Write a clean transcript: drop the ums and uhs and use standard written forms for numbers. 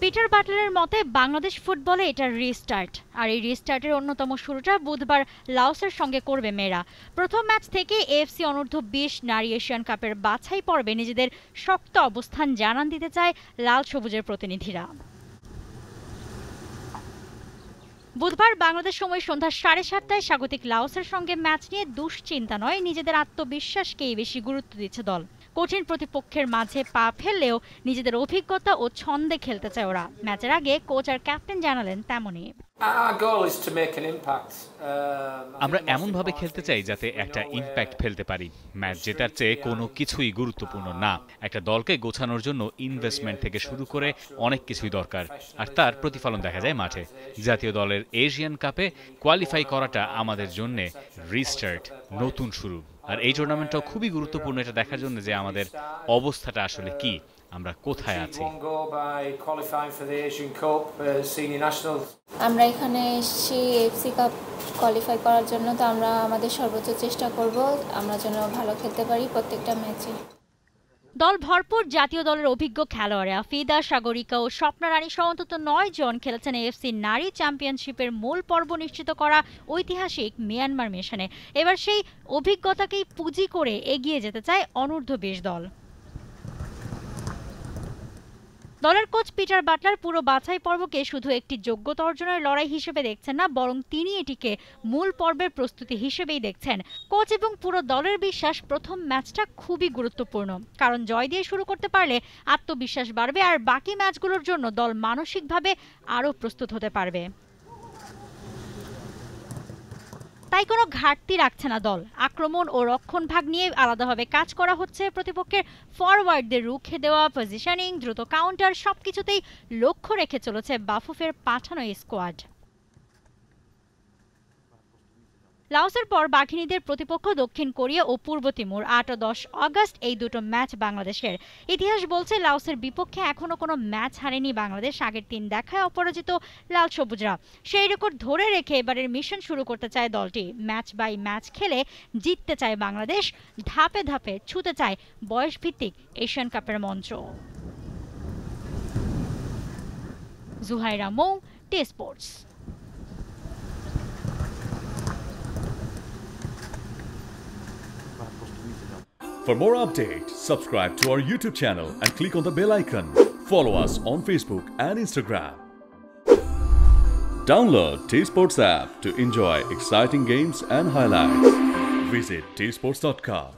Peter বাটলারের মতে বাংলাদেশ ফুটবলে এটা রিস্টার্ট, আর এই রিস্টার্টের অন্যতম শুরুটা বুধবার লাওসের সঙ্গে করবে মেয়েরা। প্রথম ম্যাচ থেকে এএফসি অনূর্ধ্ব-20 নারী এশিয়ান কাপের বাছাই পর্বে নিজেদের শক্ত অবস্থান জানান দিতে চায় লাল সবুজের প্রতিনিধিরা। বুধবার বাংলাদেশ সময় সন্ধ্যা 7:30টায় স্বাগতিক লাওসের সঙ্গে ম্যাচ নিয়ে দুশ্চিন্তা নয়, নিজেদের আত্মবিশ্বাসকেই বেশি গুরুত্ব দিচ্ছে দল। কঠিন প্রতিপক্ষের মাঝে পা ফেললেও নিজেদের অভিজ্ঞতা ও ছন্দে খেলতে চায় ওরা। ম্যাচের আগে কোচ আর ক্যাপ্টেন জানালেন তেমনই। আমরা এমনভাবে খেলতে চাই যাতে একটা ইম্প্যাক্ট ফেলতে পারি। ম্যাচ জেতার চেয়ে কোনো কিছুই গুরুত্বপূর্ণ না। একটা দলকে গোছানোর জন্য ইনভেস্টমেন্ট থেকে শুরু করে অনেক কিছুই দরকার, আর তার প্রতিফলন দেখা যায় মাঠে। জাতীয় দলের এশিয়ান কাপে কোয়ালিফাই করাটা আমাদের জন্য রিস্টার্ট, নতুন শুরু। আর এই টুর্নামেন্টটাও খুবই গুরুত্বপূর্ণ এটা দেখার জন্য যে আমাদের অবস্থাটা আসলে কি, আমরা কোথায় আছি। আমরা এখানে এসেছি এফসি কাপ কোয়ালিফাই করার জন্য, তো আমরা আমাদের সর্বোচ্চ চেষ্টা করব আমরা যেন ভালো খেলতে পারি প্রত্যেকটা ম্যাচে। দল ভরপুর। জাতীয় দলের অভিজ্ঞ খেলোয়াড় আফিদা, সাগরিকা ও স্বপ্না রানী সহ অন্তত 9 জন খেলেছেন এএফসি নারী চ্যাম্পিয়নশিপের মূল পর্ব নিশ্চিত করা ঐতিহাসিক মিয়ানমার মিশনে। এবার সেই অভিজ্ঞতাকেই পুঁজি করে এগিয়ে যেতে চায় অনূর্ধ্ব-20 দল। দলের কোচ পিটার বাটলার পুরো বাছাই পর্বকে শুধু একটি যোগ্যতা অর্জনের লড়াই হিসেবে দেখছেন না, বরং তিনি এটিকে মূল পর্বের প্রস্তুতি হিসেবেই দেখছেন। কোচ এবং পুরো দলের বিশ্বাস প্রথম ম্যাচটা খুবই গুরুত্বপূর্ণ, কারণ জয় দিয়ে শুরু করতে পারলে আত্মবিশ্বাস বাড়বে আর বাকি ম্যাচগুলোর জন্য দল মানসিকভাবে আরও প্রস্তুত হতে পারবে। তাই কোনো ঘাটতি রাখছে না দল। আক্রমণ ও রক্ষণ ভাগ নিয়ে আলাদাভাবে কাজ করা হচ্ছে। প্রতিপক্ষের ফরওয়ার্ডদের রুখে দেওয়া, পজিশনিং, দ্রুত কাউন্টার সবকিছুতেই লক্ষ্য রেখে চলেছে বাফুফের পাঠানো এই স্কোয়াড। লাওসের পর বাঘিনীদের প্রতিপক্ষ দক্ষিণ কোরিয়া ও পূর্ব তিমুর। 8 ও 10 আগস্ট এই দুটো ম্যাচ বাংলাদেশের। ইতিহাস বলছে লাওসের বিপক্ষে এখনো কোনো ম্যাচ হারেনি বাংলাদেশ। আগের 3 দেখায় অপরাজিত লাল সবুজরা। সেই রেকর্ড ধরে রেখে এবারের মিশন শুরু করতে চায় দলটি। ম্যাচ বাই ম্যাচ খেলে জিততে চায় বাংলাদেশ, ধাপে ধাপে ছুঁতে চায় বয়সভিত্তিক এশিয়ান কাপের মঞ্চ। জুহাইরা মৌ, T Sports. For more updates, subscribe to our YouTube channel and click on the bell icon. Follow us on Facebook and Instagram. Download T-Sports app to enjoy exciting games and highlights. Visit tsports.com.